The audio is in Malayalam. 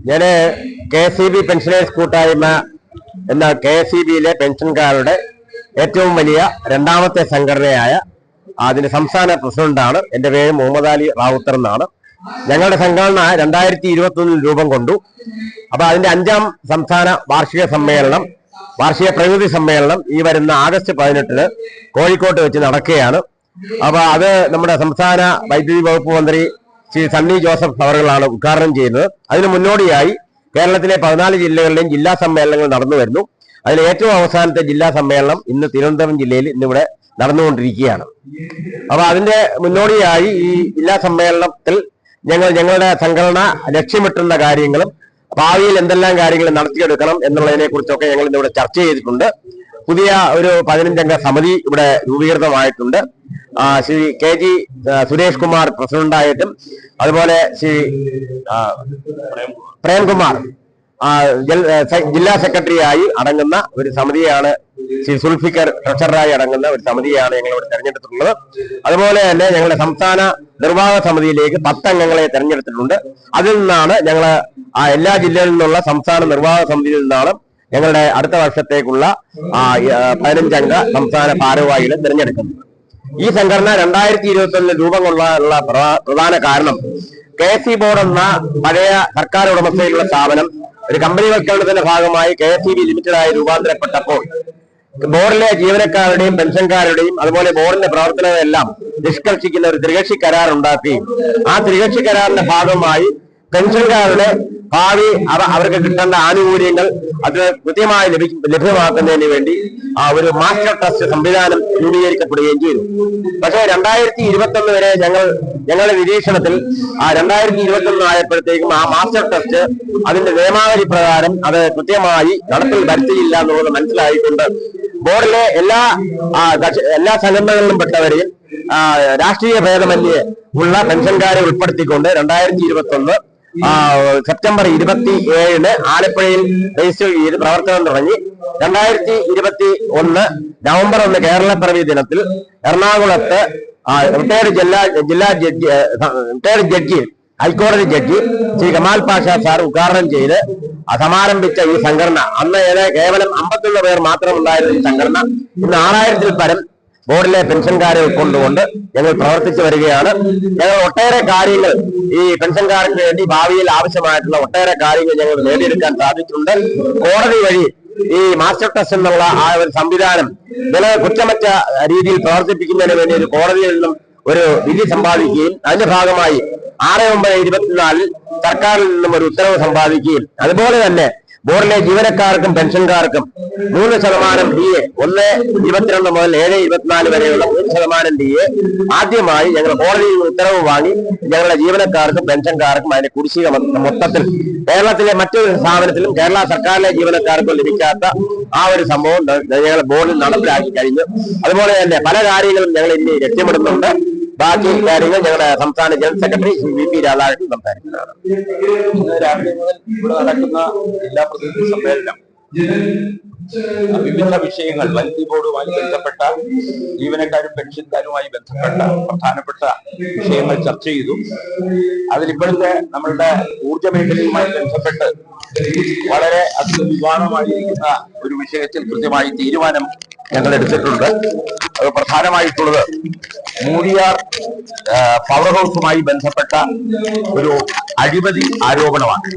ഞാൻ KSEB പെൻഷനേഴ്സ് കൂട്ടായ്മ എന്ന KSEBയിലെ പെൻഷൻകാരുടെ ഏറ്റവും വലിയ രണ്ടാമത്തെ സംഘടനയായ അതിന്റെ സംസ്ഥാന പ്രസിഡന്റാണ്. എൻ്റെ പേര് മുഹമ്മദ് അലി റാവുത്തർ എന്നാണ്. ഞങ്ങളുടെ സംഘടന 2021 രൂപം കൊണ്ടു. അപ്പൊ അതിന്റെ 5ാം സംസ്ഥാന വാർഷിക പ്രകൃതി സമ്മേളനം ഈ വരുന്ന ആഗസ്റ്റ് 18 കോഴിക്കോട്ട് വെച്ച് നടക്കുകയാണ്. അപ്പൊ അത് നമ്മുടെ സംസ്ഥാന വൈദ്യുതി വകുപ്പ് മന്ത്രി ശ്രീ സണ്ണി ജോസഫ് അവറുകളാണ് ഉദ്ഘാടനം ചെയ്യുന്നത്. അതിന് മുന്നോടിയായി കേരളത്തിലെ 14 ജില്ലകളിലെയും ജില്ലാ സമ്മേളനങ്ങൾ നടന്നു വരുന്നു. അതിൽ ഏറ്റവും അവസാനത്തെ ജില്ലാ സമ്മേളനം ഇന്ന് തിരുവനന്തപുരം ജില്ലയിൽ ഇന്നിവിടെ നടന്നുകൊണ്ടിരിക്കുകയാണ്. അപ്പൊ അതിന്റെ മുന്നോടിയായി ഈ ജില്ലാ സമ്മേളനത്തിൽ ഞങ്ങളുടെ സംഘടന ലക്ഷ്യമിട്ടുന്ന കാര്യങ്ങളും ഭാവിയിൽ എന്തെല്ലാം കാര്യങ്ങൾ നടത്തിയെടുക്കണം എന്നുള്ളതിനെ കുറിച്ചൊക്കെ ഞങ്ങൾ ഇന്നിവിടെ ചർച്ച ചെയ്തിട്ടുണ്ട്. പുതിയ ഒരു 15-അംഗ സമിതി ഇവിടെ രൂപീകൃതമായിട്ടുണ്ട്. ശ്രീ KG സുരേഷ് കുമാർ പ്രസിഡന്റായിട്ടും അതുപോലെ ശ്രീ പ്രേംകുമാർ ജില്ലാ സെക്രട്ടറിയായി അടങ്ങുന്ന ഒരു സമിതിയാണ്. ശ്രീ സുൽഫിക്കർ ട്രഷററായി അടങ്ങുന്ന ഒരു സമിതിയാണ് ഞങ്ങളിവിടെ തെരഞ്ഞെടുത്തിട്ടുള്ളത്. അതുപോലെ തന്നെ ഞങ്ങളുടെ സംസ്ഥാന നിർവാഹക സമിതിയിലേക്ക് 10 അംഗങ്ങളെ തെരഞ്ഞെടുത്തിട്ടുണ്ട്. അതിൽ നിന്നാണ് ഞങ്ങൾ എല്ലാ ജില്ലകളിൽ നിന്നുള്ള സംസ്ഥാന നിർവാഹക സമിതിയിൽ നിന്നാണ് ഞങ്ങളുടെ അടുത്ത വർഷത്തേക്കുള്ള 15-അംഗ സംസ്ഥാന ഭാരവാഹികളെ തിരഞ്ഞെടുക്കുന്നത്. ഈ സംഘടന 2021 രൂപം കൊള്ളാനുള്ള പ്രധാന കാരണം KSE ബോർഡ് എന്ന പഴയ സർക്കാർ ഉടമസ്ഥയിലുള്ള സ്ഥാപനം ഒരു കമ്പനിവൽക്കരണത്തിന്റെ ഭാഗമായി KSEB ലിമിറ്റഡായി രൂപാന്തരപ്പെട്ടപ്പോൾ ബോർഡിലെ ജീവനക്കാരുടെയും പെൻഷൻകാരുടെയും അതുപോലെ ബോർഡിന്റെ പ്രവർത്തനങ്ങളെല്ലാം നിഷ്കർഷിക്കുന്ന ഒരു ത്രികക്ഷി കരാർ ഉണ്ടാക്കുകയും ആ ത്രികക്ഷി കരാറിന്റെ ഭാഗമായി പെൻഷൻകാരുടെ ഭാവി അവർക്ക് കിട്ടേണ്ട ആനുകൂല്യങ്ങൾ അത് കൃത്യമായി ലഭ്യമാക്കുന്നതിന് വേണ്ടി ഒരു മാസ്റ്റർ ട്രസ്റ്റ് സംവിധാനം രൂപീകരിക്കപ്പെടുകയും ചെയ്തു. പക്ഷേ 2021 വരെ ഞങ്ങളുടെ നിരീക്ഷണത്തിൽ 2021 ആയപ്പോഴത്തേക്കും ആ മാസ്റ്റർ ട്രസ്റ്റ് അതിന്റെ നിയമാവലി പ്രകാരം അത് കൃത്യമായി നടപ്പിൽ വരുത്തിയില്ല എന്നുള്ളത് മനസ്സിലായിട്ടുണ്ട്. ബോർഡിലെ എല്ലാ സംഘടനകളിലും പെട്ടവരെയും രാഷ്ട്രീയ ഭേദമന്യേ ഉള്ള പെൻഷൻകാരെ ഉൾപ്പെടുത്തിക്കൊണ്ട് 2021 സെപ്റ്റംബർ 27 ആലപ്പുഴയിൽ രജിസ്റ്റർ ചെയ്ത് പ്രവർത്തനം തുടങ്ങി. 2021 നവംബർ 1 കേരളപ്പിറവി ദിനത്തിൽ എറണാകുളത്ത് റിട്ടയർഡ് ജഡ്ജി ഹൈക്കോടതി ജഡ്ജി ശ്രീ കമാൽ പാഷ സാർ ഉദ്ഘാടനം ചെയ്ത് സമാരംഭിച്ച ഈ സംഘടന അന്ന് കേവലം 51 പേർ മാത്രം ഉണ്ടായിരുന്ന ഈ സംഘടന ഇന്ന് 6000-ൽ പരം ബോർഡിലെ പെൻഷൻകാരെ ഉൾക്കൊണ്ടുകൊണ്ട് ഞങ്ങൾ പ്രവർത്തിച്ചു വരികയാണ്. ഞങ്ങൾ ഒട്ടേറെ കാര്യങ്ങൾ ഈ പെൻഷൻകാർക്ക് വേണ്ടി ഭാവിയിൽ ആവശ്യമായിട്ടുള്ള ഒട്ടേറെ കാര്യങ്ങൾ ഞങ്ങൾ നേടിയെടുക്കാൻ സാധിച്ചിട്ടുണ്ട്. കോടതി വഴി ഈ മാസ്റ്റർ ട്രസ്റ്റ് എന്നുള്ള ആ ഒരു സംവിധാനം കുറ്റമറ്റ രീതിയിൽ പ്രവർത്തിപ്പിക്കുന്നതിന് വേണ്ടി ഒരു കോടതിയിൽ നിന്നും ഒരു വിധി സമ്പാദിക്കുകയും അതിന്റെ ഭാഗമായി 6/9/24 സർക്കാരിൽ നിന്നും ഒരു ഉത്തരവ് സമ്പാദിക്കുകയും അതുപോലെ തന്നെ ബോർഡിലെ ജീവനക്കാർക്കും പെൻഷൻകാർക്കും 3% DA 1/22 മുതൽ 7/24 വരെയുള്ള 3% DA ആദ്യമായി ഞങ്ങൾ കോടതിയിൽ ഉത്തരവ് വാങ്ങി ഞങ്ങളുടെ ജീവനക്കാർക്കും പെൻഷൻകാർക്കും അതിന്റെ കുടിശ്ശിക മൊത്തത്തിൽ കേരളത്തിലെ മറ്റൊരു സ്ഥാപനത്തിലും കേരള സർക്കാരിലെ ജീവനക്കാർക്കും ലഭിക്കാത്ത ആ ഒരു സംഭവം ഞങ്ങൾ ബോർഡിൽ നടപ്പിലാക്കി കഴിഞ്ഞു. അതുപോലെ തന്നെ പല കാര്യങ്ങളും ഞങ്ങൾ ഇനി ലക്ഷ്യമിടുന്നുണ്ട്. ബാക്കി കാര്യങ്ങൾ ഞങ്ങളുടെ സംസ്ഥാന ജനറൽ സെക്രട്ടറി VP രാധാകൃഷ്ണൻ സംസാരിക്കുന്നതാണ്. ഇന്ന് രാവിലെ മുതൽ ഇവിടെ നടക്കുന്ന ജില്ലാ പ്രതിനിധി സമ്മേളനം വിവിധ വിഷയങ്ങൾ വൈദ്യുതി ബോർഡുമായി ബന്ധപ്പെട്ട ജീവനക്കാരും പെൻഷൻകാരുമായി ബന്ധപ്പെട്ട പ്രധാനപ്പെട്ട വിഷയങ്ങൾ ചർച്ച ചെയ്തു. അതിലിപ്പോഴത്തെ നമ്മളുടെ ഊർജ്ജ മേഖലയുമായി ബന്ധപ്പെട്ട് വളരെ അതിവിവാദമായിരിക്കുന്ന ഒരു വിഷയത്തിൽ കൃത്യമായി തീരുമാനം ഞങ്ങൾ എടുത്തിട്ടുണ്ട്. അത് പ്രധാനമായിട്ടുള്ളത് മൂഴിയാർ പവർ ഹൗസുമായി ബന്ധപ്പെട്ട ഒരു അഴിമതി ആരോപണമാണ്.